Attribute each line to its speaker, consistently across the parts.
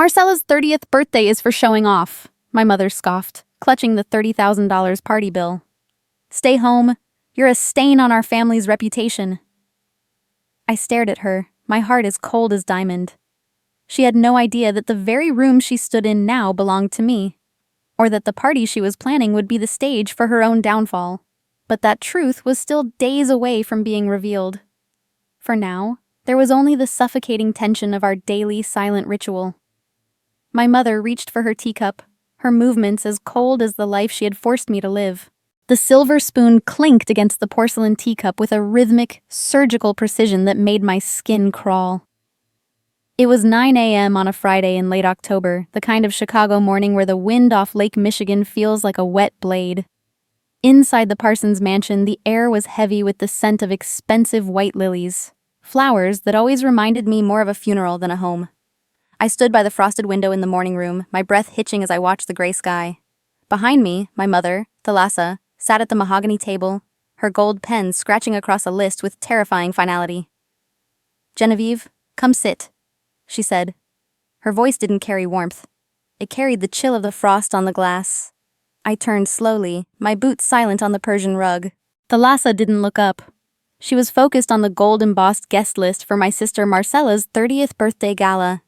Speaker 1: Marcella's 30th birthday is for showing off, my mother scoffed, clutching the $30,000 party bill. Stay home. You're a stain on our family's reputation. I stared at her, my heart as cold as diamond. She had no idea that the very room she stood in now belonged to me, or that the party she was planning would be the stage for her own downfall. But that truth was still days away from being revealed. For now, there was only the suffocating tension of our daily silent ritual. My mother reached for her teacup, her movements as cold as the life she had forced me to live. The silver spoon clinked against the porcelain teacup with a rhythmic, surgical precision that made my skin crawl. It was 9 a.m. on a Friday in late October, the kind of Chicago morning where the wind off Lake Michigan feels like a wet blade. Inside the Parsons mansion, the air was heavy with the scent of expensive white lilies, flowers that always reminded me more of a funeral than a home. I stood by the frosted window in the morning room, my breath hitching as I watched the gray sky. Behind me, my mother, Thalassa, sat at the mahogany table, her gold pen scratching across a list with terrifying finality. "Genevieve, come sit," she said. Her voice didn't carry warmth. It carried the chill of the frost on the glass. I turned slowly, my boots silent on the Persian rug. Thalassa didn't look up. She was focused on the gold-embossed guest list for my sister Marcella's 30th birthday gala.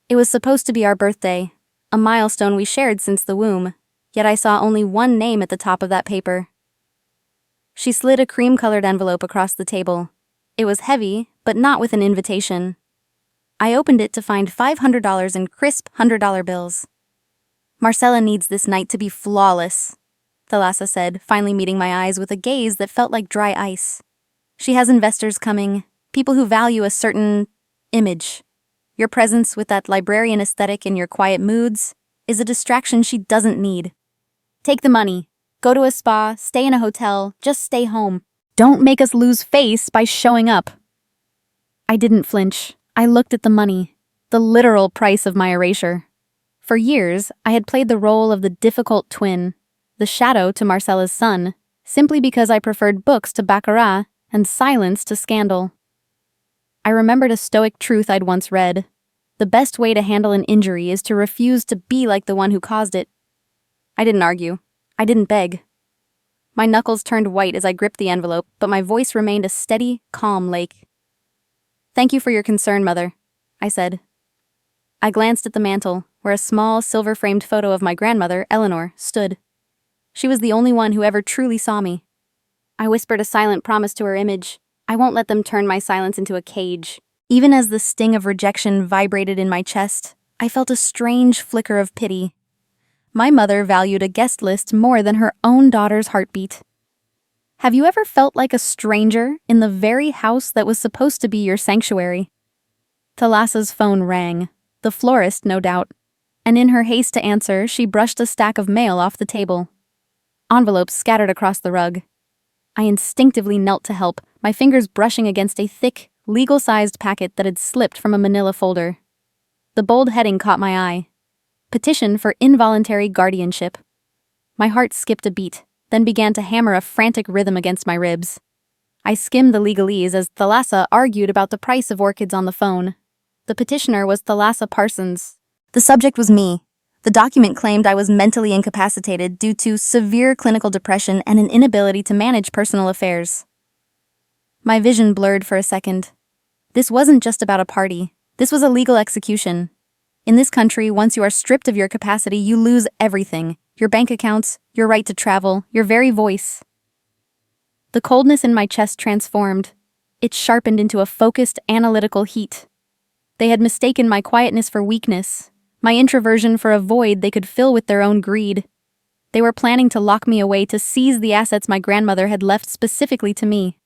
Speaker 1: It was supposed to be our birthday, a milestone we shared since the womb, yet I saw only one name at the top of that paper. She slid a cream-colored envelope across the table. It was heavy, but not with an invitation. I opened it to find $500 in crisp $100 bills. "Marcella needs this night to be flawless," Thalassa said, finally meeting my eyes with a gaze that felt like dry ice. "She has investors coming, people who value a certain image. Your presence with that librarian aesthetic in your quiet moods is a distraction she doesn't need. Take the money. Go to a spa, stay in a hotel, just stay home. Don't make us lose face by showing up." I didn't flinch. I looked at the money, the literal price of my erasure. For years, I had played the role of the difficult twin, the shadow to Marcella's son, simply because I preferred books to baccarat and silence to scandal. I remembered a stoic truth I'd once read. The best way to handle an injury is to refuse to be like the one who caused it. I didn't argue. I didn't beg. My knuckles turned white as I gripped the envelope, but my voice remained a steady, calm lake. "Thank you for your concern, Mother," I said. I glanced at the mantel, where a small, silver-framed photo of my grandmother, Eleanor, stood. She was the only one who ever truly saw me. I whispered a silent promise to her image. I won't let them turn my silence into a cage. Even as the sting of rejection vibrated in my chest, I felt a strange flicker of pity. My mother valued a guest list more than her own daughter's heartbeat. Have you ever felt like a stranger in the very house that was supposed to be your sanctuary? Thalassa's phone rang, the florist, no doubt, and in her haste to answer, she brushed a stack of mail off the table. Envelopes scattered across the rug. I instinctively knelt to help, my fingers brushing against a thick, legal-sized packet that had slipped from a manila folder. The bold heading caught my eye. Petition for involuntary guardianship. My heart skipped a beat, then began to hammer a frantic rhythm against my ribs. I skimmed the legalese as Thalassa argued about the price of orchids on the phone. The petitioner was Thalassa Parsons. The subject was me. The document claimed I was mentally incapacitated due to severe clinical depression and an inability to manage personal affairs. My vision blurred for a second. This wasn't just about a party. This was a legal execution. In this country, once you are stripped of your capacity, you lose everything. Your bank accounts, your right to travel, your very voice. The coldness in my chest transformed. It sharpened into a focused, analytical heat. They had mistaken my quietness for weakness, my introversion for a void they could fill with their own greed. They were planning to lock me away to seize the assets my grandmother had left specifically to me.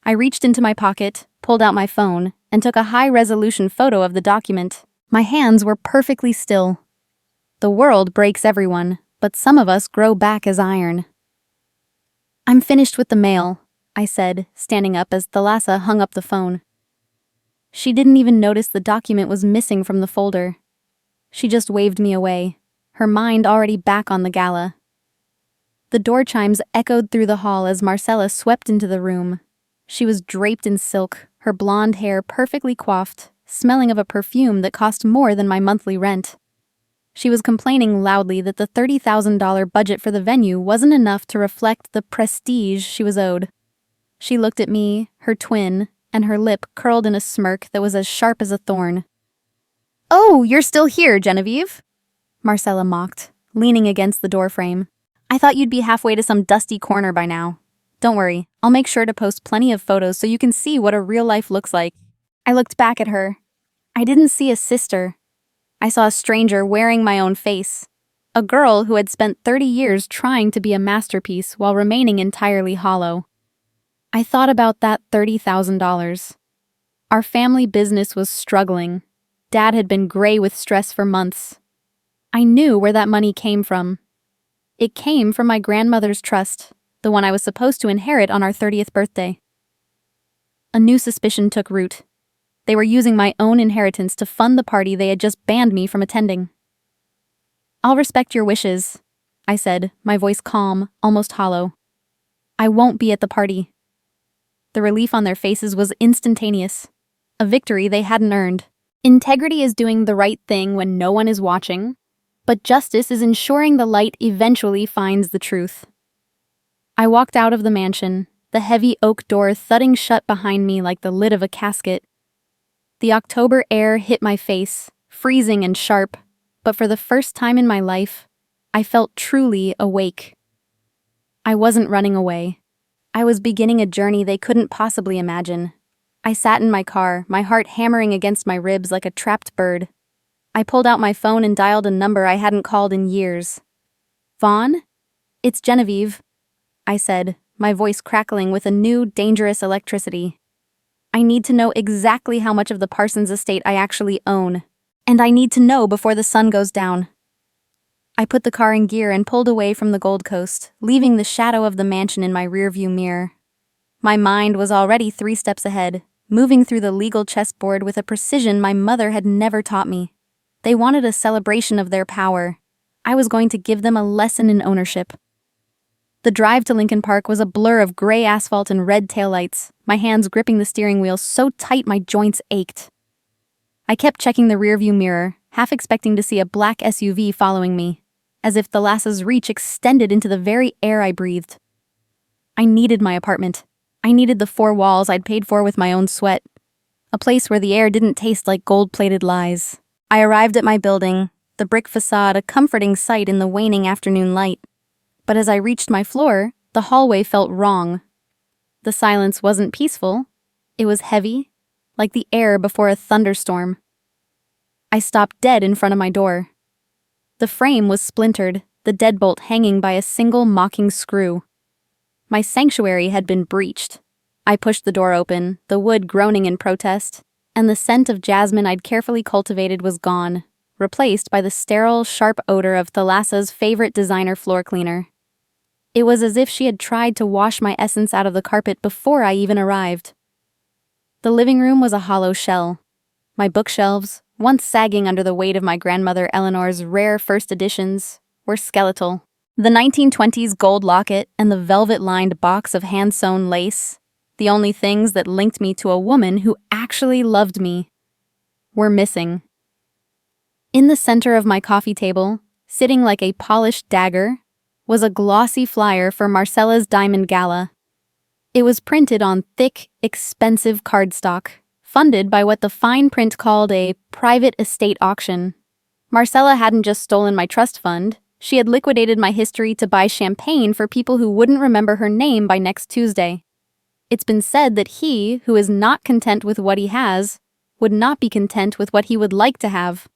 Speaker 1: I reached into my pocket, pulled out my phone, and took a high-resolution photo of the document. My hands were perfectly still. The world breaks everyone, but some of us grow back as iron. "I'm finished with the mail," I said, standing up as Thalassa hung up the phone. She didn't even notice the document was missing from the folder. She just waved me away, her mind already back on the gala. The door chimes echoed through the hall as Marcella swept into the room. She was draped in silk, her blonde hair perfectly coiffed, smelling of a perfume that cost more than my monthly rent. She was complaining loudly that the $30,000 budget for the venue wasn't enough to reflect the prestige she was owed. She looked at me, her twin, and her lip curled in a smirk that was as sharp as a thorn. "Oh, you're still here, Genevieve," Marcella mocked, leaning against the doorframe. "I thought you'd be halfway to some dusty corner by now. Don't worry, I'll make sure to post plenty of photos so you can see what a real life looks like." I looked back at her. I didn't see a sister. I saw a stranger wearing my own face. A girl who had spent 30 years trying to be a masterpiece while remaining entirely hollow. I thought about that $30,000. Our family business was struggling. Dad had been gray with stress for months. I knew where that money came from. It came from my grandmother's trust, the one I was supposed to inherit on our 30th birthday. A new suspicion took root. They were using my own inheritance to fund the party they had just banned me from attending. "I'll respect your wishes," I said, my voice calm, almost hollow. "I won't be at the party." The relief on their faces was instantaneous. A victory they hadn't earned. Integrity is doing the right thing when no one is watching, but justice is ensuring the light eventually finds the truth. I walked out of the mansion, the heavy oak door thudding shut behind me like the lid of a casket. The October air hit my face, freezing and sharp, but for the first time in my life, I felt truly awake. I wasn't running away. I was beginning a journey they couldn't possibly imagine. I sat in my car, my heart hammering against my ribs like a trapped bird. I pulled out my phone and dialed a number I hadn't called in years. "Vaughn? It's Genevieve," I said, my voice crackling with a new, dangerous electricity. "I need to know exactly how much of the Parsons estate I actually own, and I need to know before the sun goes down." I put the car in gear and pulled away from the Gold Coast, leaving the shadow of the mansion in my rearview mirror. My mind was already 3 steps ahead, moving through the legal chessboard with a precision my mother had never taught me. They wanted a celebration of their power. I was going to give them a lesson in ownership. The drive to Lincoln Park was a blur of gray asphalt and red taillights, my hands gripping the steering wheel so tight my joints ached. I kept checking the rearview mirror, half expecting to see a black SUV following me, as if the lass's reach extended into the very air I breathed. I needed my apartment. I needed the 4 walls I'd paid for with my own sweat. A place where the air didn't taste like gold-plated lies. I arrived at my building, the brick facade a comforting sight in the waning afternoon light. But as I reached my floor, the hallway felt wrong. The silence wasn't peaceful. It was heavy, like the air before a thunderstorm. I stopped dead in front of my door. The frame was splintered, the deadbolt hanging by a single mocking screw. My sanctuary had been breached. I pushed the door open, the wood groaning in protest, and the scent of jasmine I'd carefully cultivated was gone, replaced by the sterile, sharp odor of Thalassa's favorite designer floor cleaner. It was as if she had tried to wash my essence out of the carpet before I even arrived. The living room was a hollow shell. My bookshelves, once sagging under the weight of my grandmother Eleanor's rare first editions, were skeletal. The 1920s gold locket and the velvet-lined box of hand-sewn lace, the only things that linked me to a woman who actually loved me, were missing. In the center of my coffee table, sitting like a polished dagger, was a glossy flyer for Marcella's Diamond Gala. It was printed on thick, expensive cardstock, funded by what the fine print called a private estate auction. Marcella hadn't just stolen my trust fund, she had liquidated my history to buy champagne for people who wouldn't remember her name by next Tuesday. It's been said that he, who is not content with what he has, would not be content with what he would like to have.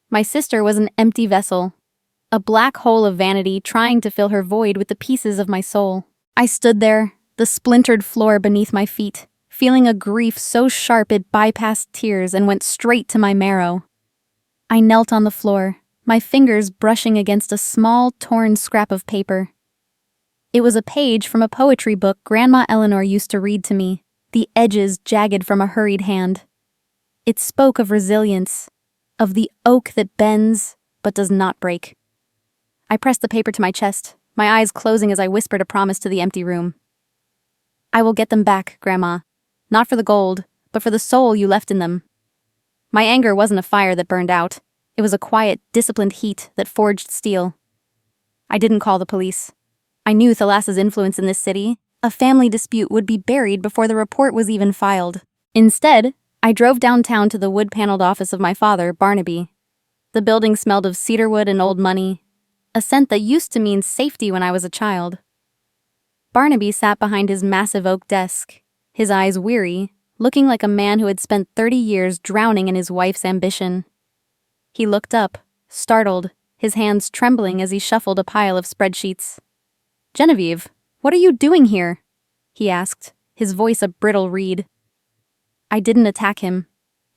Speaker 1: My sister was an empty vessel, a black hole of vanity trying to fill her void with the pieces of my soul. I stood there, the splintered floor beneath my feet, feeling a grief so sharp it bypassed tears and went straight to my marrow. I knelt on the floor, my fingers brushing against a small, torn scrap of paper. It was a page from a poetry book Grandma Eleanor used to read to me, the edges jagged from a hurried hand. It spoke of resilience, of the oak that bends but does not break. I pressed the paper to my chest, my eyes closing as I whispered a promise to the empty room. "I will get them back, Grandma. Not for the gold, but for the soul you left in them." My anger wasn't a fire that burned out. It was a quiet, disciplined heat that forged steel. I didn't call the police. I knew Thalassa's influence in this city. A family dispute would be buried before the report was even filed. Instead, I drove downtown to the wood-paneled office of my father, Barnaby. The building smelled of cedarwood and old money, a scent that used to mean safety when I was a child. Barnaby sat behind his massive oak desk, his eyes weary, looking like a man who had spent 30 years drowning in his wife's ambition. He looked up, startled, his hands trembling as he shuffled a pile of spreadsheets. "Genevieve, what are you doing here?" he asked, his voice a brittle reed. I didn't attack him.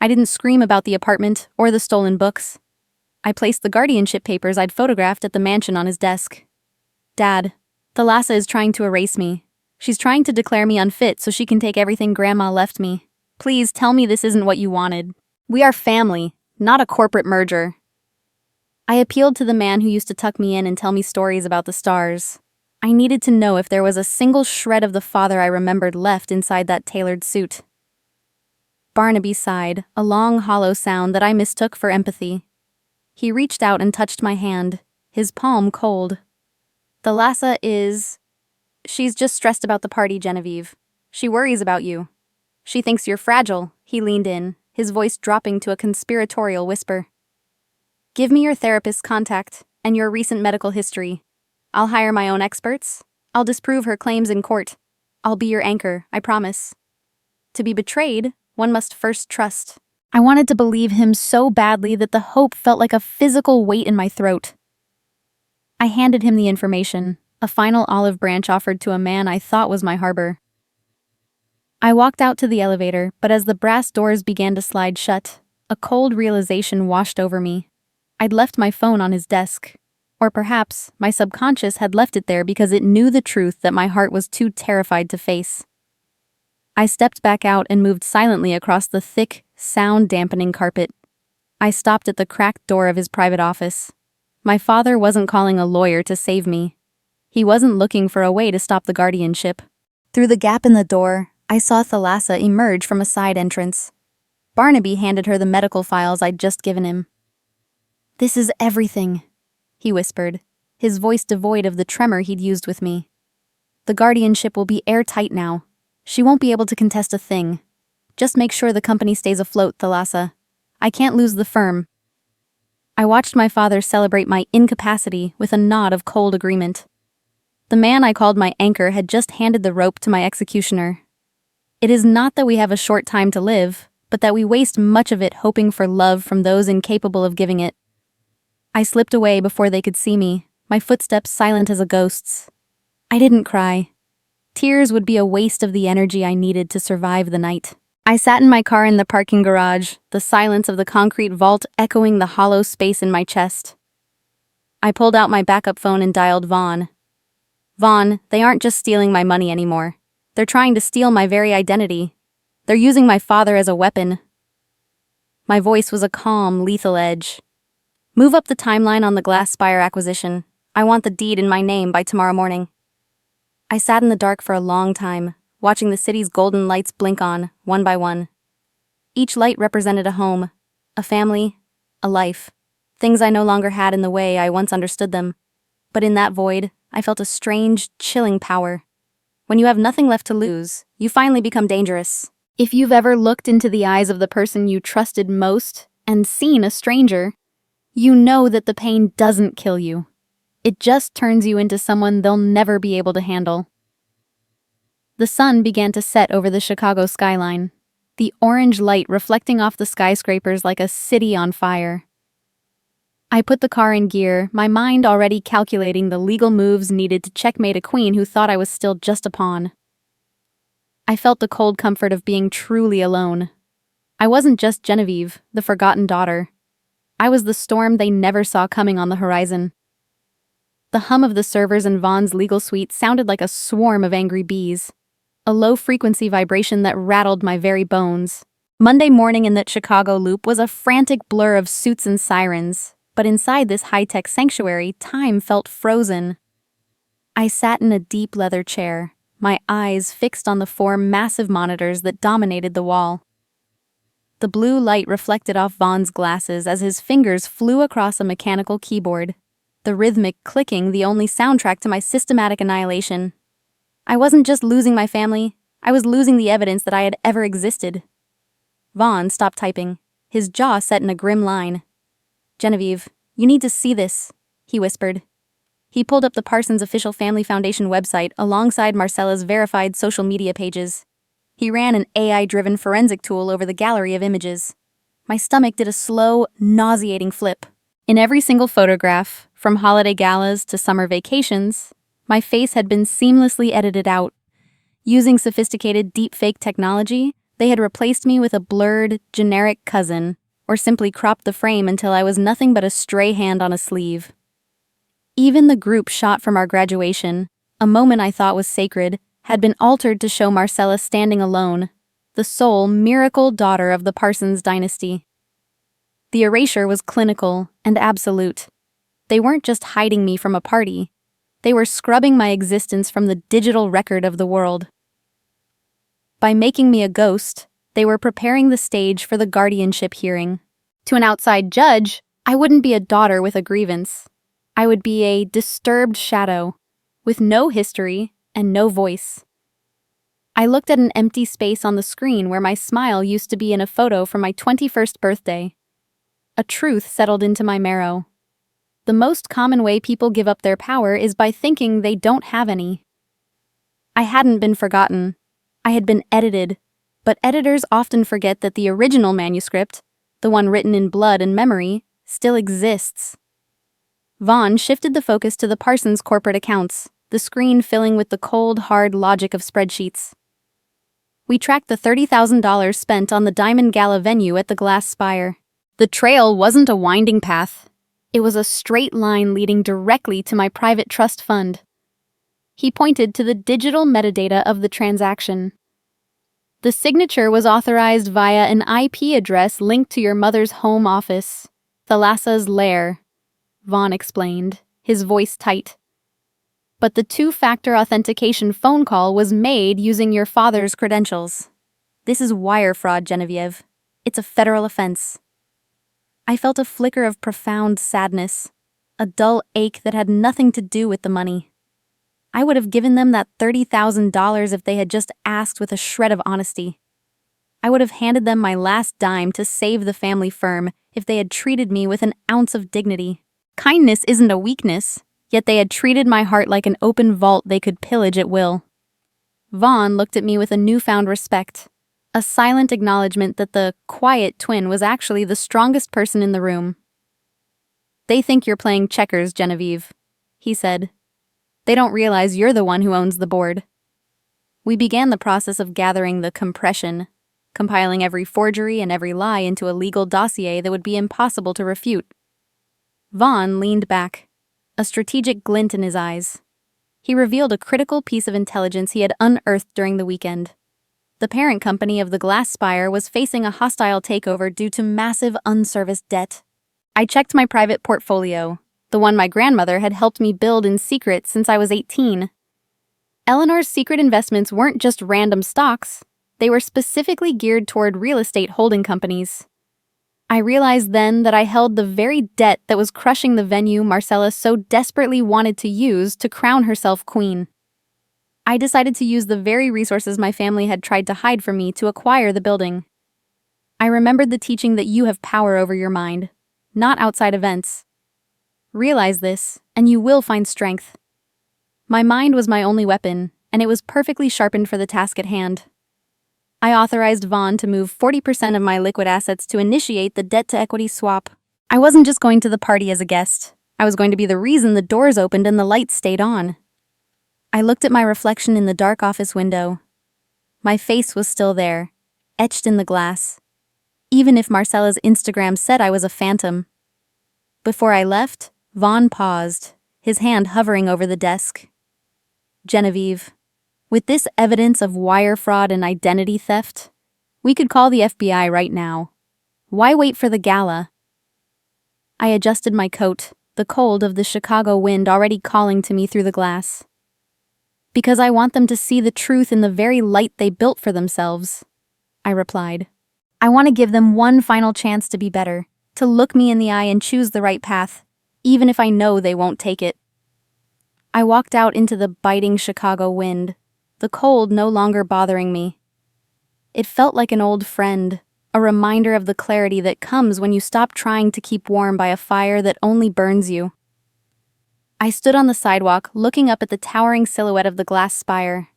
Speaker 1: I didn't scream about the apartment or the stolen books. I placed the guardianship papers I'd photographed at the mansion on his desk. "Dad, Thalassa is trying to erase me. She's trying to declare me unfit so she can take everything Grandma left me. Please tell me this isn't what you wanted. We are family, not a corporate merger." I appealed to the man who used to tuck me in and tell me stories about the stars. I needed to know if there was a single shred of the father I remembered left inside that tailored suit. Barnaby sighed, a long, hollow sound that I mistook for empathy. He reached out and touched my hand, his palm cold. "Thalassa is... She's just stressed about the party, Genevieve. She worries about you. She thinks you're fragile." He leaned in, his voice dropping to a conspiratorial whisper. "Give me your therapist's contact and your recent medical history. I'll hire my own experts. I'll disprove her claims in court. I'll be your anchor, I promise." To be betrayed, one must first trust. I wanted to believe him so badly that the hope felt like a physical weight in my throat. I handed him the information, a final olive branch offered to a man I thought was my harbor. I walked out to the elevator, but as the brass doors began to slide shut, a cold realization washed over me. I'd left my phone on his desk. Or perhaps my subconscious had left it there because it knew the truth that my heart was too terrified to face. I stepped back out and moved silently across the thick, sound-dampening carpet. I stopped at the cracked door of his private office. My father wasn't calling a lawyer to save me. He wasn't looking for a way to stop the guardianship. Through the gap in the door, I saw Thalassa emerge from a side entrance. Barnaby handed her the medical files I'd just given him. "This is everything," he whispered, his voice devoid of the tremor he'd used with me. "The guardianship will be airtight now. She won't be able to contest a thing. Just make sure the company stays afloat, Thalassa. I can't lose the firm." I watched my father celebrate my incapacity with a nod of cold agreement. The man I called my anchor had just handed the rope to my executioner. It is not that we have a short time to live, but that we waste much of it hoping for love from those incapable of giving it. I slipped away before they could see me, my footsteps silent as a ghost's. I didn't cry. Tears would be a waste of the energy I needed to survive the night. I sat in my car in the parking garage, the silence of the concrete vault echoing the hollow space in my chest. I pulled out my backup phone and dialed Vaughn. "Vaughn, they aren't just stealing my money anymore. They're trying to steal my very identity. They're using my father as a weapon." My voice was a calm, lethal edge. "Move up the timeline on the Glass Spire acquisition. I want the deed in my name by tomorrow morning." I sat in the dark for a long time, watching the city's golden lights blink on, one by one. Each light represented a home, a family, a life, things I no longer had in the way I once understood them. But in that void, I felt a strange, chilling power. When you have nothing left to lose, you finally become dangerous. If you've ever looked into the eyes of the person you trusted most and seen a stranger, you know that the pain doesn't kill you. It just turns you into someone they'll never be able to handle. The sun began to set over the Chicago skyline, the orange light reflecting off the skyscrapers like a city on fire. I put the car in gear, my mind already calculating the legal moves needed to checkmate a queen who thought I was still just a pawn. I felt the cold comfort of being truly alone. I wasn't just Genevieve, the forgotten daughter. I was the storm they never saw coming on the horizon. The hum of the servers in Vaughn's legal suite sounded like a swarm of angry bees, a low-frequency vibration that rattled my very bones. Monday morning in that Chicago loop was a frantic blur of suits and sirens, but inside this high-tech sanctuary, time felt frozen. I sat in a deep leather chair, my eyes fixed on the four massive monitors that dominated the wall. The blue light reflected off Vaughn's glasses as his fingers flew across a mechanical keyboard, the rhythmic clicking the only soundtrack to my systematic annihilation. I wasn't just losing my family, I was losing the evidence that I had ever existed. Vaughn stopped typing, his jaw set in a grim line. "Genevieve, you need to see this," he whispered. He pulled up the Parsons official Family Foundation website alongside Marcella's verified social media pages. He ran an AI-driven forensic tool over the gallery of images. My stomach did a slow, nauseating flip. In every single photograph, from holiday galas to summer vacations, my face had been seamlessly edited out. Using sophisticated deepfake technology, they had replaced me with a blurred, generic cousin, or simply cropped the frame until I was nothing but a stray hand on a sleeve. Even the group shot from our graduation, a moment I thought was sacred, had been altered to show Marcella standing alone, the sole miracle daughter of the Parsons dynasty. The erasure was clinical and absolute. They weren't just hiding me from a party. They were scrubbing my existence from the digital record of the world. By making me a ghost, they were preparing the stage for the guardianship hearing. To an outside judge, I wouldn't be a daughter with a grievance. I would be a disturbed shadow, with no history and no voice. I looked at an empty space on the screen where my smile used to be in a photo from my 21st birthday. A truth settled into my marrow. The most common way people give up their power is by thinking they don't have any. I hadn't been forgotten. I had been edited, but editors often forget that the original manuscript, the one written in blood and memory, still exists. Vaughn shifted the focus to the Parsons corporate accounts, the screen filling with the cold, hard logic of spreadsheets. We tracked the $30,000 spent on the Diamond Gala venue at the Glass Spire. The trail wasn't a winding path. It was a straight line leading directly to my private trust fund. He pointed to the digital metadata of the transaction. The signature was authorized via an IP address linked to your mother's home office, Thalassa's lair, Vaughn explained, his voice tight. But the two-factor authentication phone call was made using your father's credentials. This is wire fraud, Genevieve. It's a federal offense. I felt a flicker of profound sadness, a dull ache that had nothing to do with the money. I would have given them that $30,000 if they had just asked with a shred of honesty. I would have handed them my last dime to save the family firm if they had treated me with an ounce of dignity. Kindness isn't a weakness, yet they had treated my heart like an open vault they could pillage at will. Vaughn looked at me with a newfound respect, a silent acknowledgement that the quiet twin was actually the strongest person in the room. "They think you're playing checkers, Genevieve," he said. "They don't realize you're the one who owns the board." We began the process of gathering the compression, compiling every forgery and every lie into a legal dossier that would be impossible to refute. Vaughn leaned back, a strategic glint in his eyes. He revealed a critical piece of intelligence he had unearthed during the weekend. The parent company of the Glass Spire was facing a hostile takeover due to massive unserviced debt. I checked my private portfolio, the one my grandmother had helped me build in secret since I was 18. Eleanor's secret investments weren't just random stocks, they were specifically geared toward real estate holding companies. I realized then that I held the very debt that was crushing the venue Marcella so desperately wanted to use to crown herself queen. I decided to use the very resources my family had tried to hide from me to acquire the building. I remembered the teaching that you have power over your mind, not outside events. Realize this, and you will find strength. My mind was my only weapon, and it was perfectly sharpened for the task at hand. I authorized Vaughn to move 40% of my liquid assets to initiate the debt-to-equity swap. I wasn't just going to the party as a guest. I was going to be the reason the doors opened and the lights stayed on. I looked at my reflection in the dark office window. My face was still there, etched in the glass, even if Marcella's Instagram said I was a phantom. Before I left, Vaughn paused, his hand hovering over the desk. "Genevieve, with this evidence of wire fraud and identity theft, we could call the FBI right now. Why wait for the gala?" I adjusted my coat, the cold of the Chicago wind already calling to me through the glass. "Because I want them to see the truth in the very light they built for themselves," I replied. I want to give them one final chance to be better, to look me in the eye and choose the right path, even if I know they won't take it. I walked out into the biting Chicago wind, the cold no longer bothering me. It felt like an old friend, a reminder of the clarity that comes when you stop trying to keep warm by a fire that only burns you. I stood on the sidewalk, looking up at the towering silhouette of the glass spire.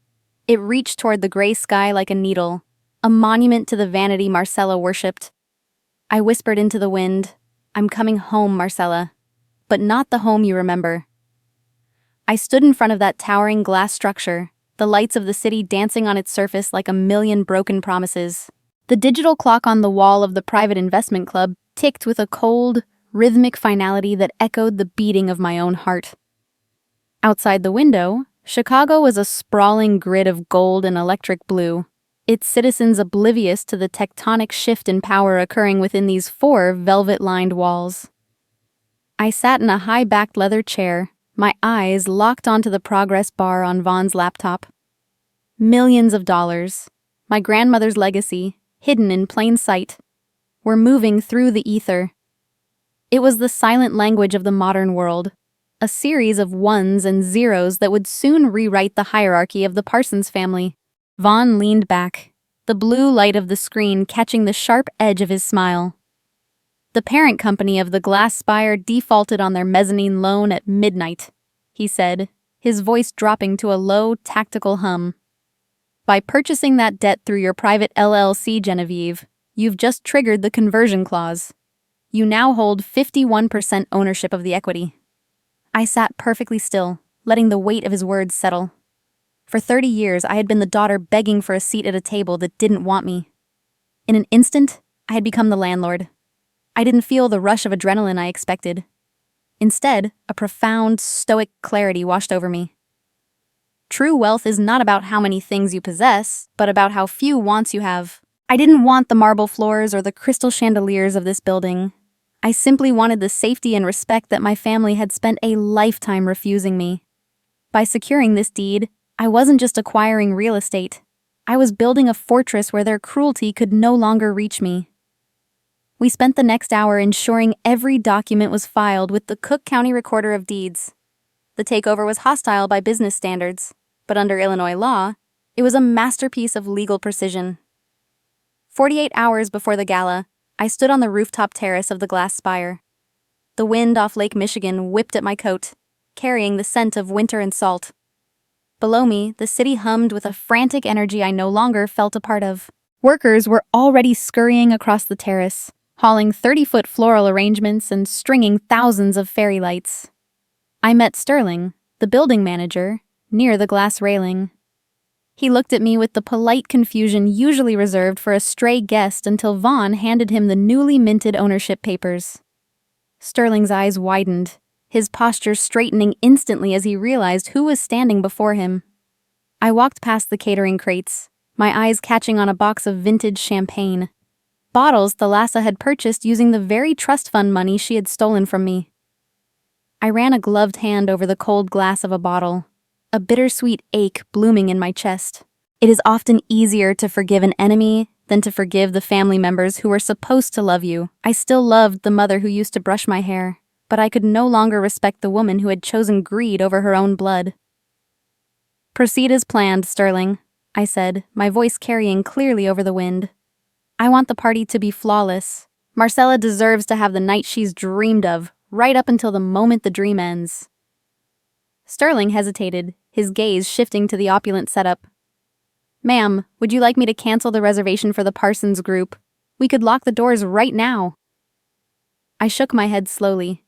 Speaker 1: It reached toward the gray sky like a needle, a monument to the vanity Marcella worshipped. I whispered into the wind, "I'm coming home, Marcella, but not the home you remember." I stood in front of that towering glass structure, the lights of the city dancing on its surface like a million broken promises. The digital clock on the wall of the private investment club ticked with a cold, rhythmic finality that echoed the beating of my own heart. Outside the window, Chicago was a sprawling grid of gold and electric blue, its citizens oblivious to the tectonic shift in power occurring within these 4 velvet-lined walls. I sat in a high-backed leather chair, my eyes locked onto the progress bar on Vaughn's laptop. Millions of dollars, my grandmother's legacy, hidden in plain sight, were moving through the ether. It was the silent language of the modern world, a series of ones and zeros that would soon rewrite the hierarchy of the Parsons family. Vaughn leaned back, the blue light of the screen catching the sharp edge of his smile. "The parent company of the glass spire defaulted on their mezzanine loan at midnight," he said, his voice dropping to a low, tactical hum. "By purchasing that debt through your private LLC, Genevieve, you've just triggered the conversion clause. You now hold 51% ownership of the equity." I sat perfectly still, letting the weight of his words settle. For 30 years, I had been the daughter begging for a seat at a table that didn't want me. In an instant, I had become the landlord. I didn't feel the rush of adrenaline I expected. Instead, a profound, stoic clarity washed over me. True wealth is not about how many things you possess, but about how few wants you have. I didn't want the marble floors or the crystal chandeliers of this building. I simply wanted the safety and respect that my family had spent a lifetime refusing me. By securing this deed, I wasn't just acquiring real estate. I was building a fortress where their cruelty could no longer reach me. We spent the next hour ensuring every document was filed with the Cook County Recorder of Deeds. The takeover was hostile by business standards, but under Illinois law, it was a masterpiece of legal precision. 48 hours before the gala, I stood on the rooftop terrace of the glass spire. The wind off Lake Michigan whipped at my coat, carrying the scent of winter and salt. Below me, the city hummed with a frantic energy I no longer felt a part of. Workers were already scurrying across the terrace, hauling 30-foot floral arrangements and stringing thousands of fairy lights. I met Sterling, the building manager, near the glass railing. He looked at me with the polite confusion usually reserved for a stray guest until Vaughn handed him the newly minted ownership papers. Sterling's eyes widened, his posture straightening instantly as he realized who was standing before him. I walked past the catering crates, my eyes catching on a box of vintage champagne. Bottles Thalassa had purchased using the very trust fund money she had stolen from me. I ran a gloved hand over the cold glass of a bottle, a bittersweet ache blooming in my chest. It is often easier to forgive an enemy than to forgive the family members who were supposed to love you. I still loved the mother who used to brush my hair, but I could no longer respect the woman who had chosen greed over her own blood. "Proceed as planned, Sterling," I said, my voice carrying clearly over the wind. "I want the party to be flawless. Marcella deserves to have the night she's dreamed of, right up until the moment the dream ends." Sterling hesitated, his gaze shifting to the opulent setup. "Ma'am, would you like me to cancel the reservation for the Parsons group? We could lock the doors right now." I shook my head slowly.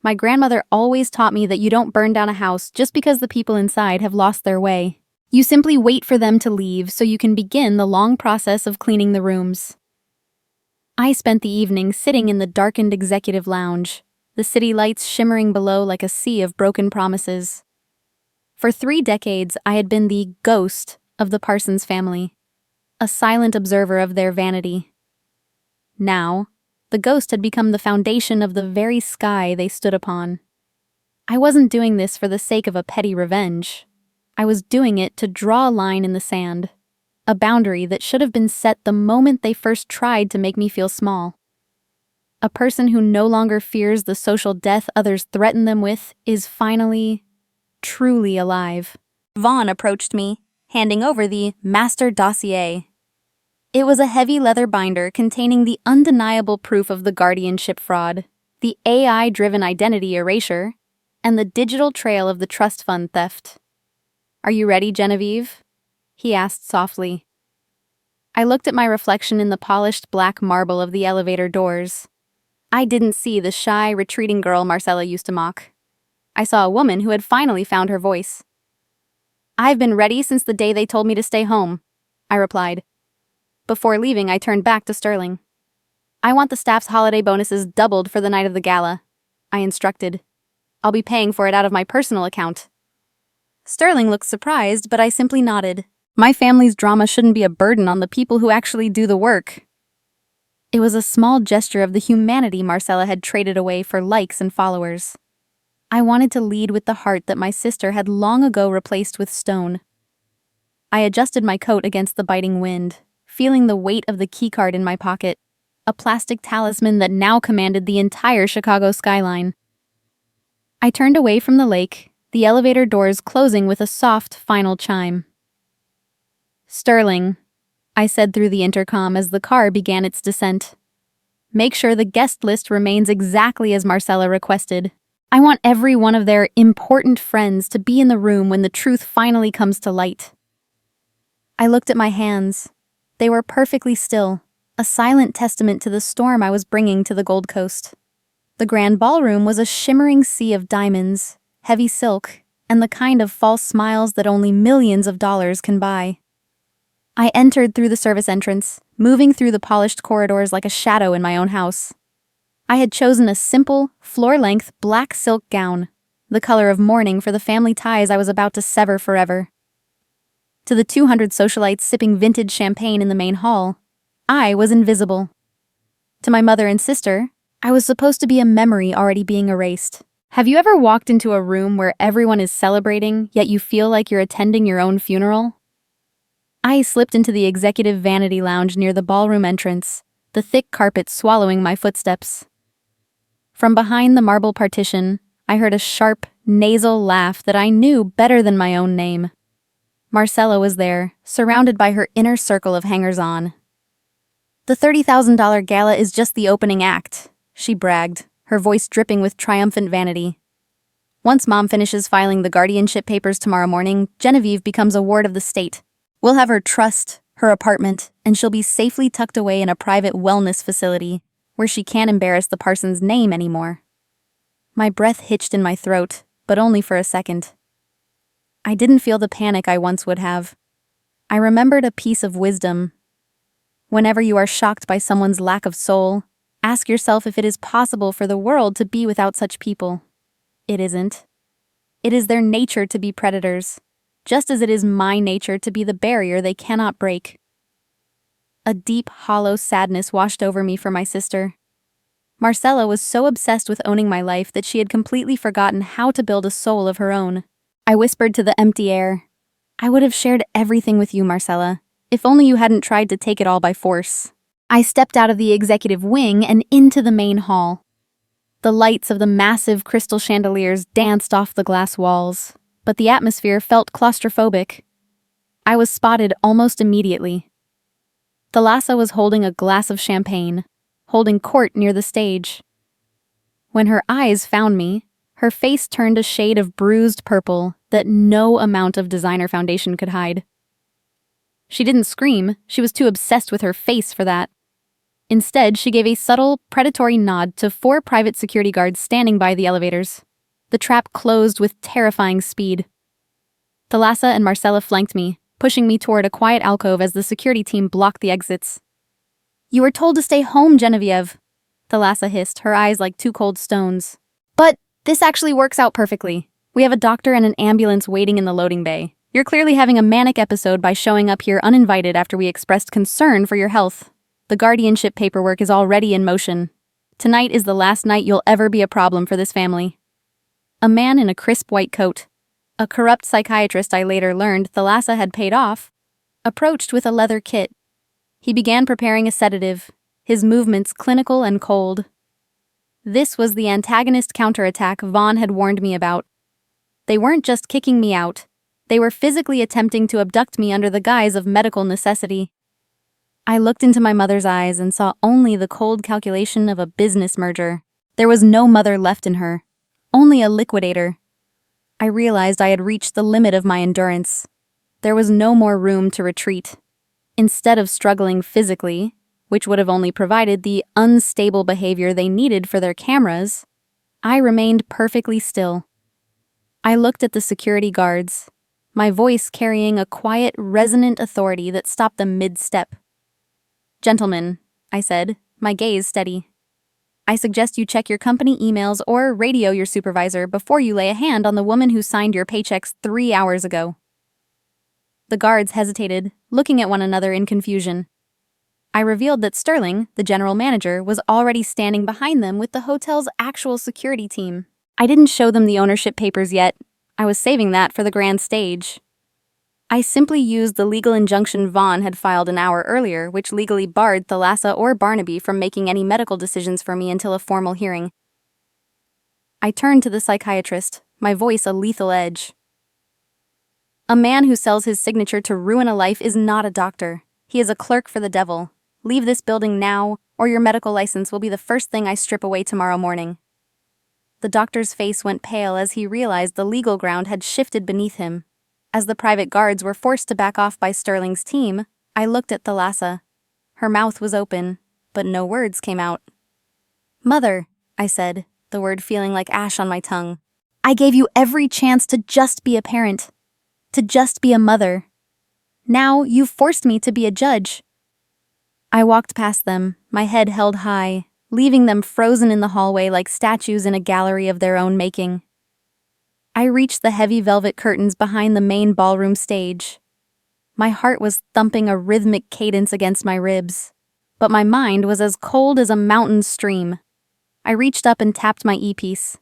Speaker 1: My grandmother always taught me that you don't burn down a house just because the people inside have lost their way. You simply wait for them to leave so you can begin the long process of cleaning the rooms. I spent the evening sitting in the darkened executive lounge, the city lights shimmering below like a sea of broken promises. For 3 decades, I had been the ghost of the Parsons family, a silent observer of their vanity. Now, the ghost had become the foundation of the very sky they stood upon. I wasn't doing this for the sake of a petty revenge. I was doing it to draw a line in the sand, a boundary that should have been set the moment they first tried to make me feel small. A person who no longer fears the social death others threaten them with is finally, truly alive. Vaughn approached me, handing over the master dossier. It was a heavy leather binder containing the undeniable proof of the guardianship fraud, the AI-driven identity erasure, and the digital trail of the trust fund theft. "Are you ready, Genevieve?" he asked softly. I looked at my reflection in the polished black marble of the elevator doors. I didn't see the shy, retreating girl Marcella used to mock. I saw a woman who had finally found her voice. "I've been ready since the day they told me to stay home," I replied. Before leaving, I turned back to Sterling. "I want the staff's holiday bonuses doubled for the night of the gala," I instructed. "I'll be paying for it out of my personal account." Sterling looked surprised, but I simply nodded. My family's drama shouldn't be a burden on the people who actually do the work. It was a small gesture of the humanity Marcella had traded away for likes and followers. I wanted to lead with the heart that my sister had long ago replaced with stone. I adjusted my coat against the biting wind, feeling the weight of the keycard in my pocket, a plastic talisman that now commanded the entire Chicago skyline. I turned away from the lake, the elevator doors closing with a soft, final chime. "Sterling," I said through the intercom as the car began its descent. "Make sure the guest list remains exactly as Marcella requested. I want every one of their important friends to be in the room when the truth finally comes to light." I looked at my hands. They were perfectly still, a silent testament to the storm I was bringing to the Gold Coast. The grand ballroom was a shimmering sea of diamonds, heavy silk, and the kind of false smiles that only millions of dollars can buy. I entered through the service entrance, moving through the polished corridors like a shadow in my own house. I had chosen a simple, floor-length black silk gown, the color of mourning for the family ties I was about to sever forever. To the 200 socialites sipping vintage champagne in the main hall, I was invisible. To my mother and sister, I was supposed to be a memory already being erased. Have you ever walked into a room where everyone is celebrating, yet you feel like you're attending your own funeral? I slipped into the executive vanity lounge near the ballroom entrance, the thick carpet swallowing my footsteps. From behind the marble partition, I heard a sharp, nasal laugh that I knew better than my own name. Marcella was there, surrounded by her inner circle of hangers-on. "The $30,000 gala is just the opening act," she bragged, her voice dripping with triumphant vanity. "Once Mom finishes filing the guardianship papers tomorrow morning, Genevieve becomes a ward of the state. We'll have her trust, her apartment, and she'll be safely tucked away in a private wellness facility where she can't embarrass the Parsons' name anymore." My breath hitched in my throat, but only for a second. I didn't feel the panic I once would have. I remembered a piece of wisdom. Whenever you are shocked by someone's lack of soul, ask yourself if it is possible for the world to be without such people. It isn't. It is their nature to be predators, just as it is my nature to be the barrier they cannot break. A deep, hollow sadness washed over me for my sister. Marcella was so obsessed with owning my life that she had completely forgotten how to build a soul of her own. I whispered to the empty air, "I would have shared everything with you, Marcella, if only you hadn't tried to take it all by force." I stepped out of the executive wing and into the main hall. The lights of the massive crystal chandeliers danced off the glass walls, but the atmosphere felt claustrophobic. I was spotted almost immediately. Thalassa was holding a glass of champagne, holding court near the stage. When her eyes found me, her face turned a shade of bruised purple that no amount of designer foundation could hide. She didn't scream, she was too obsessed with her face for that. Instead, she gave a subtle, predatory nod to 4 private security guards standing by the elevators. The trap closed with terrifying speed. Thalassa and Marcella flanked me, pushing me toward a quiet alcove as the security team blocked the exits. "You were told to stay home, Genevieve," Thalassa hissed, her eyes like 2 cold stones. "But this actually works out perfectly. We have a doctor and an ambulance waiting in the loading bay. You're clearly having a manic episode by showing up here uninvited after we expressed concern for your health. The guardianship paperwork is already in motion. Tonight is the last night you'll ever be a problem for this family." A man in a crisp white coat, a corrupt psychiatrist I later learned Thalassa had paid off, approached with a leather kit. He began preparing a sedative, his movements clinical and cold. This was the antagonist counterattack Vaughn had warned me about. They weren't just kicking me out. They were physically attempting to abduct me under the guise of medical necessity. I looked into my mother's eyes and saw only the cold calculation of a business merger. There was no mother left in her, only a liquidator. I realized I had reached the limit of my endurance. There was no more room to retreat. Instead of struggling physically, which would have only provided the unstable behavior they needed for their cameras, I remained perfectly still. I looked at the security guards, my voice carrying a quiet, resonant authority that stopped them mid-step. "Gentlemen," I said, my gaze steady. "I suggest you check your company emails or radio your supervisor before you lay a hand on the woman who signed your paychecks 3 hours ago." The guards hesitated, looking at one another in confusion. I revealed that Sterling, the general manager, was already standing behind them with the hotel's actual security team. I didn't show them the ownership papers yet. I was saving that for the grand stage. I simply used the legal injunction Vaughn had filed an hour earlier, which legally barred Thalassa or Barnaby from making any medical decisions for me until a formal hearing. I turned to the psychiatrist, my voice a lethal edge. "A man who sells his signature to ruin a life is not a doctor. He is a clerk for the devil. Leave this building now, or your medical license will be the first thing I strip away tomorrow morning." The doctor's face went pale as he realized the legal ground had shifted beneath him. As the private guards were forced to back off by Sterling's team, I looked at Thalassa. Her mouth was open, but no words came out. "Mother," I said, the word feeling like ash on my tongue. "I gave you every chance to just be a parent, to just be a mother. Now you've forced me to be a judge." I walked past them, my head held high, leaving them frozen in the hallway like statues in a gallery of their own making. I reached the heavy velvet curtains behind the main ballroom stage. My heart was thumping a rhythmic cadence against my ribs, but my mind was as cold as a mountain stream. I reached up and tapped my earpiece.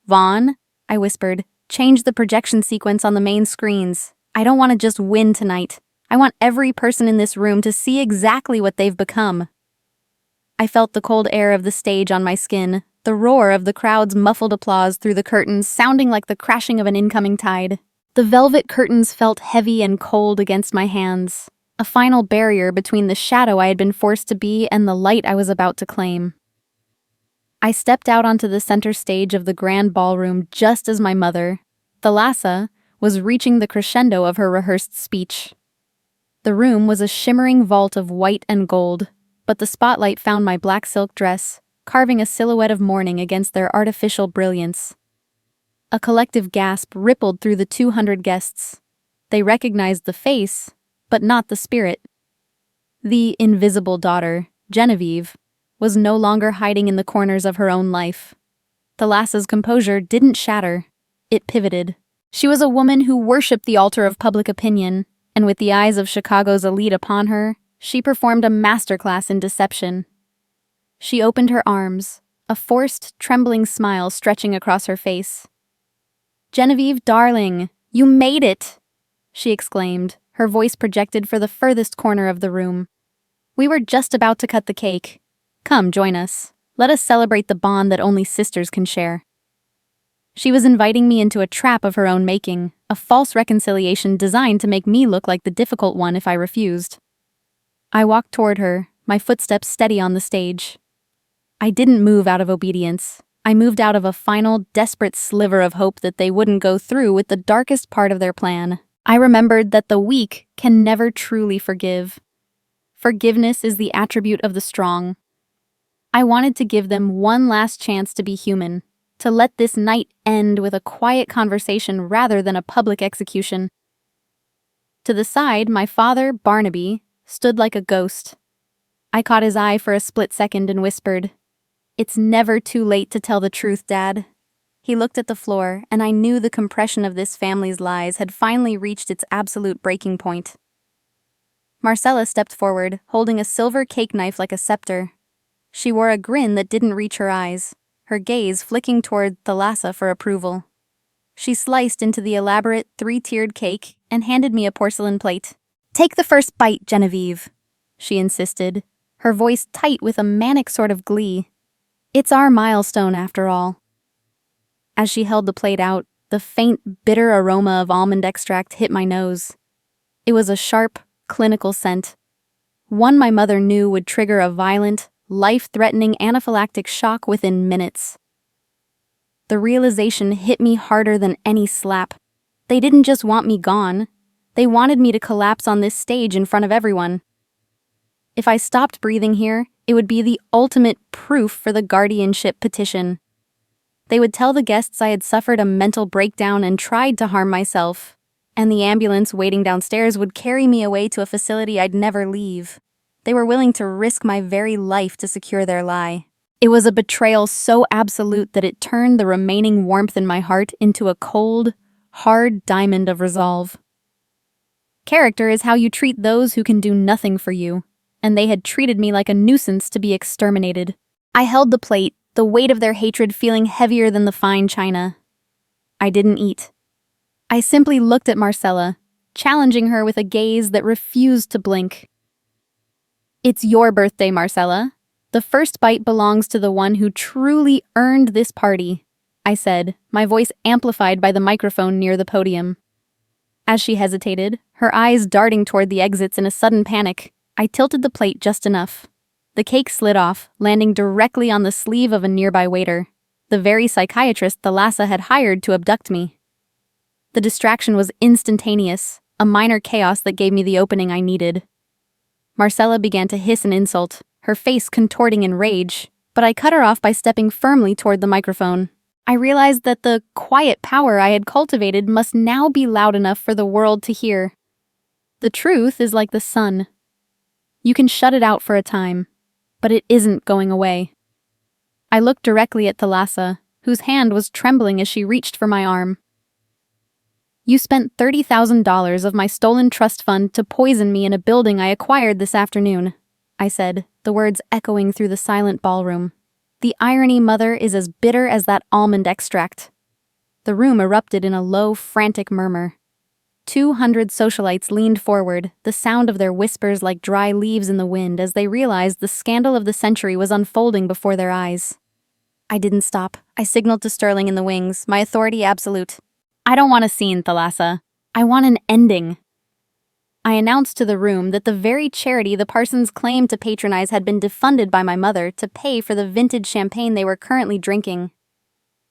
Speaker 1: "Vaughn," I whispered, "change the projection sequence on the main screens. I don't want to just win tonight. I want every person in this room to see exactly what they've become." I felt the cold air of the stage on my skin, the roar of the crowd's muffled applause through the curtains sounding like the crashing of an incoming tide. The velvet curtains felt heavy and cold against my hands, a final barrier between the shadow I had been forced to be and the light I was about to claim. I stepped out onto the center stage of the grand ballroom just as my mother, Thalassa, was reaching the crescendo of her rehearsed speech. The room was a shimmering vault of white and gold, but the spotlight found my black silk dress, carving a silhouette of mourning against their artificial brilliance. A collective gasp rippled through the 200 guests. They recognized the face, but not the spirit. The invisible daughter, Genevieve, was no longer hiding in the corners of her own life. Thalassa's composure didn't shatter. It pivoted. She was a woman who worshipped the altar of public opinion, and with the eyes of Chicago's elite upon her, she performed a masterclass in deception. She opened her arms, a forced, trembling smile stretching across her face. "Genevieve, darling, you made it!" she exclaimed, her voice projected for the furthest corner of the room. "We were just about to cut the cake. Come, join us. Let us celebrate the bond that only sisters can share." She was inviting me into a trap of her own making, a false reconciliation designed to make me look like the difficult one if I refused. I walked toward her, my footsteps steady on the stage. I didn't move out of obedience. I moved out of a final, desperate sliver of hope that they wouldn't go through with the darkest part of their plan. I remembered that the weak can never truly forgive. Forgiveness is the attribute of the strong. I wanted to give them one last chance to be human, to let this night end with a quiet conversation rather than a public execution. To the side, my father, Barnaby, stood like a ghost. I caught his eye for a split second and whispered, "It's never too late to tell the truth, Dad." He looked at the floor, and I knew the compression of this family's lies had finally reached its absolute breaking point. Marcella stepped forward, holding a silver cake knife like a scepter. She wore a grin that didn't reach her eyes, her gaze flicking toward Thalassa for approval. She sliced into the elaborate, 3-tiered cake and handed me a porcelain plate. Take the first bite, Genevieve, she insisted, her voice tight with a manic sort of glee. It's our milestone, after all. As she held the plate out, the faint, bitter aroma of almond extract hit my nose. It was a sharp, clinical scent. One my mother knew would trigger a violent, life-threatening anaphylactic shock within minutes. The realization hit me harder than any slap. They didn't just want me gone. They wanted me to collapse on this stage in front of everyone. If I stopped breathing here, it would be the ultimate proof for the guardianship petition. They would tell the guests I had suffered a mental breakdown and tried to harm myself, and the ambulance waiting downstairs would carry me away to a facility I'd never leave. They were willing to risk my very life to secure their lie. It was a betrayal so absolute that it turned the remaining warmth in my heart into a cold, hard diamond of resolve. Character is how you treat those who can do nothing for you, and they had treated me like a nuisance to be exterminated. I held the plate, the weight of their hatred feeling heavier than the fine china. I didn't eat. I simply looked at Marcella, challenging her with a gaze that refused to blink. It's your birthday, Marcella. The first bite belongs to the one who truly earned this party, I said, my voice amplified by the microphone near the podium. As she hesitated, her eyes darting toward the exits in a sudden panic, I tilted the plate just enough. The cake slid off, landing directly on the sleeve of a nearby waiter, the very psychiatrist Thalassa had hired to abduct me. The distraction was instantaneous, a minor chaos that gave me the opening I needed. Marcella began to hiss an insult, her face contorting in rage, but I cut her off by stepping firmly toward the microphone. I realized that the quiet power I had cultivated must now be loud enough for the world to hear. The truth is like the sun. You can shut it out for a time, but it isn't going away. I looked directly at Thalassa, whose hand was trembling as she reached for my arm. You spent $30,000 of my stolen trust fund to poison me in a building I acquired this afternoon, I said, the words echoing through the silent ballroom. The irony, Mother, is as bitter as that almond extract. The room erupted in a low, frantic murmur. 200 socialites leaned forward, the sound of their whispers like dry leaves in the wind as they realized the scandal of the century was unfolding before their eyes. I didn't stop. I signaled to Sterling in the wings, my authority absolute. I don't want a scene, Thalassa. I want an ending. I announced to the room that the very charity the Parsons claimed to patronize had been defunded by my mother to pay for the vintage champagne they were currently drinking.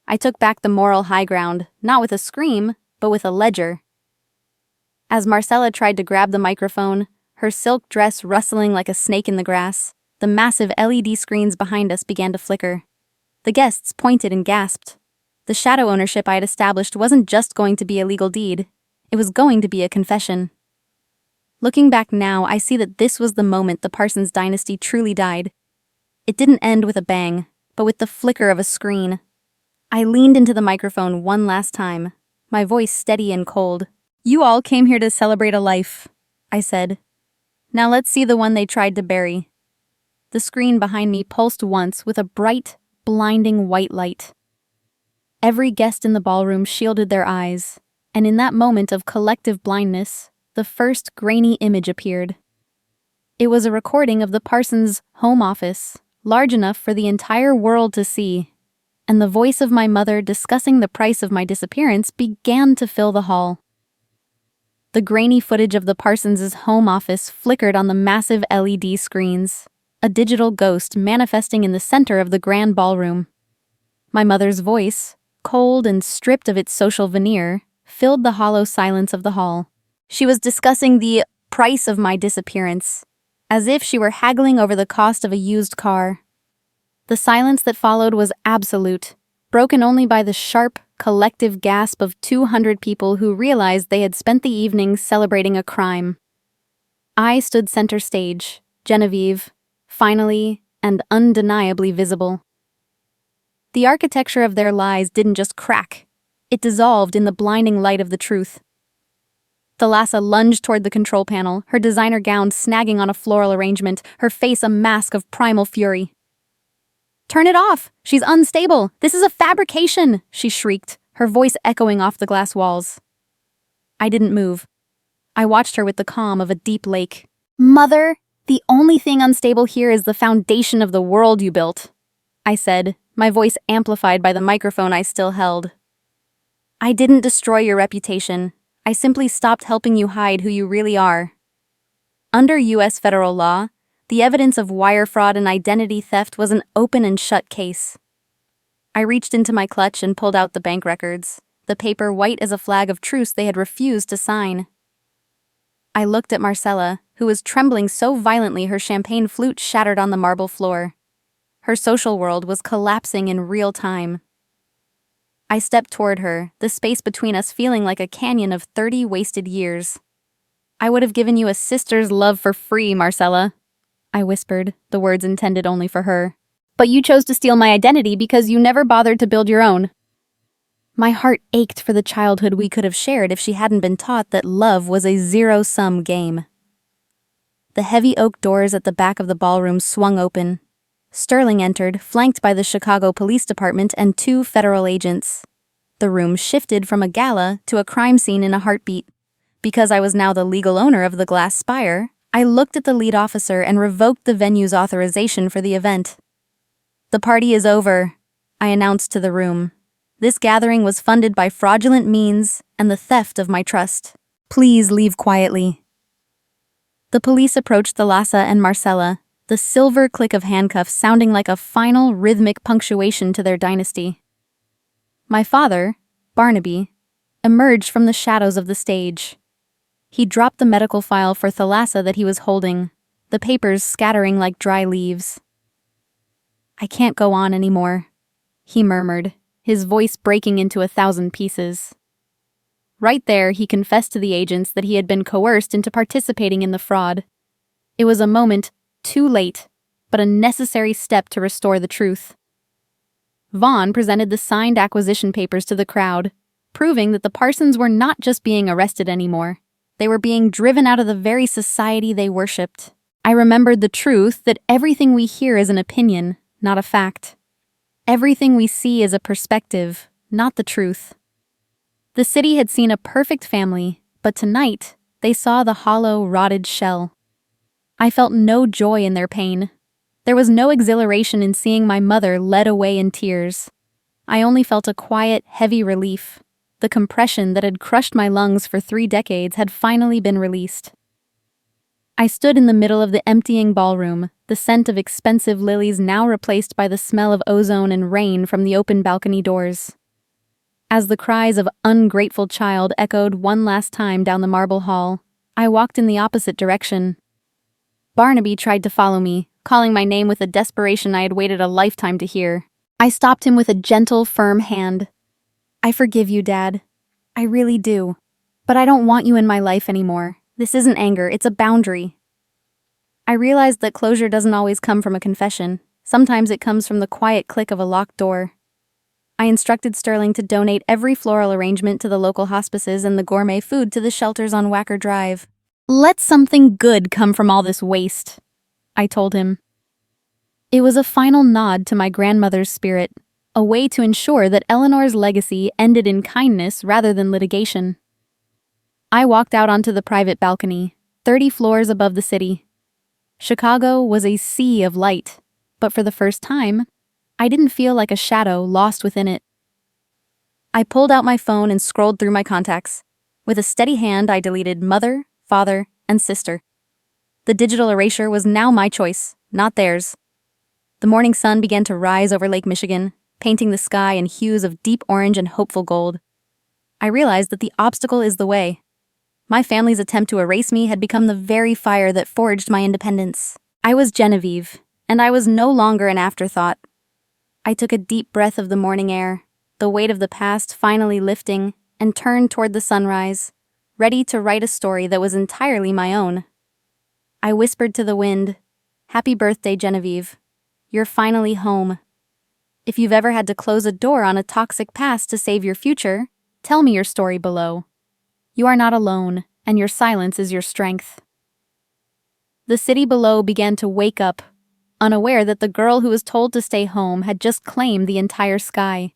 Speaker 1: I took back the moral high ground, not with a scream, but with a ledger. As Marcella tried to grab the microphone, her silk dress rustling like a snake in the grass, the massive LED screens behind us began to flicker. The guests pointed and gasped. The shadow ownership I had established wasn't just going to be a legal deed, it was going to be a confession. Looking back now, I see that this was the moment the Parsons dynasty truly died. It didn't end with a bang, but with the flicker of a screen. I leaned into the microphone one last time, my voice steady and cold. You all came here to celebrate a life, I said. Now let's see the one they tried to bury. The screen behind me pulsed once with a bright, blinding white light. Every guest in the ballroom shielded their eyes, and in that moment of collective blindness, the first grainy image appeared. It was a recording of the Parsons' home office, large enough for the entire world to see, and the voice of my mother discussing the price of my disappearance began to fill the hall. The grainy footage of the Parsons' home office flickered on the massive LED screens, a digital ghost manifesting in the center of the grand ballroom. My mother's voice, cold and stripped of its social veneer, filled the hollow silence of the hall. She was discussing the price of my disappearance, as if she were haggling over the cost of a used car. The silence that followed was absolute, broken only by the sharp, collective gasp of 200 people who realized they had spent the evening celebrating a crime. I stood center stage, Genevieve, finally and undeniably visible. The architecture of their lies didn't just crack, it dissolved in the blinding light of the truth. Thalassa lunged toward the control panel, her designer gown snagging on a floral arrangement, her face a mask of primal fury. "Turn it off! She's unstable! This is a fabrication!" she shrieked, her voice echoing off the glass walls. I didn't move. I watched her with the calm of a deep lake. "Mother, the only thing unstable here is the foundation of the world you built," I said, my voice amplified by the microphone I still held. "I didn't destroy your reputation. I simply stopped helping you hide who you really are." Under U.S. federal law, the evidence of wire fraud and identity theft was an open and shut case. I reached into my clutch and pulled out the bank records, the paper white as a flag of truce they had refused to sign. I looked at Marcella, who was trembling so violently her champagne flute shattered on the marble floor. Her social world was collapsing in real time. I stepped toward her, the space between us feeling like a canyon of 30 wasted years. "I would have given you a sister's love for free, Marcella," I whispered, the words intended only for her. "But you chose to steal my identity because you never bothered to build your own." My heart ached for the childhood we could have shared if she hadn't been taught that love was a zero-sum game. The heavy oak doors at the back of the ballroom swung open. Sterling entered, flanked by the Chicago Police Department and 2 federal agents. The room shifted from a gala to a crime scene in a heartbeat. Because I was now the legal owner of the glass spire, I looked at the lead officer and revoked the venue's authorization for the event. "The party is over," I announced to the room. "This gathering was funded by fraudulent means and the theft of my trust. Please leave quietly." The police approached the Lassa and Marcella, the silver click of handcuffs sounding like a final rhythmic punctuation to their dynasty. My father, Barnaby, emerged from the shadows of the stage. He dropped the medical file for Thalassa that he was holding, the papers scattering like dry leaves. "I can't go on anymore," he murmured, his voice breaking into 1,000 pieces. Right there, he confessed to the agents that he had been coerced into participating in the fraud. It was a moment too late, but a necessary step to restore the truth. Vaughn presented the signed acquisition papers to the crowd, proving that the Parsons were not just being arrested anymore. They were being driven out of the very society they worshipped. I remembered the truth that everything we hear is an opinion, not a fact. Everything we see is a perspective, not the truth. The city had seen a perfect family, but tonight, they saw the hollow, rotted shell. I felt no joy in their pain. There was no exhilaration in seeing my mother led away in tears. I only felt a quiet, heavy relief. The compression that had crushed my lungs for 3 decades had finally been released. I stood in the middle of the emptying ballroom, the scent of expensive lilies now replaced by the smell of ozone and rain from the open balcony doors. As the cries of "ungrateful child" echoed one last time down the marble hall, I walked in the opposite direction. Barnaby tried to follow me, calling my name with a desperation I had waited a lifetime to hear. I stopped him with a gentle, firm hand. "I forgive you, Dad. I really do. But I don't want you in my life anymore. This isn't anger, it's a boundary." I realized that closure doesn't always come from a confession. Sometimes it comes from the quiet click of a locked door. I instructed Sterling to donate every floral arrangement to the local hospices and the gourmet food to the shelters on Wacker Drive. "Let something good come from all this waste," I told him. It was a final nod to my grandmother's spirit, a way to ensure that Eleanor's legacy ended in kindness rather than litigation. I walked out onto the private balcony, 30 floors above the city. Chicago was a sea of light, but for the first time, I didn't feel like a shadow lost within it. I pulled out my phone and scrolled through my contacts. With a steady hand, I deleted mother, father, and sister. The digital erasure was now my choice, not theirs. The morning sun began to rise over Lake Michigan, painting the sky in hues of deep orange and hopeful gold. I realized that the obstacle is the way. My family's attempt to erase me had become the very fire that forged my independence. I was Genevieve, and I was no longer an afterthought. I took a deep breath of the morning air, the weight of the past finally lifting, and turned toward the sunrise, ready to write a story that was entirely my own. I whispered to the wind, "Happy birthday, Genevieve. You're finally home. If you've ever had to close a door on a toxic past to save your future, tell me your story below. You are not alone, and your silence is your strength." The city below began to wake up, unaware that the girl who was told to stay home had just claimed the entire sky.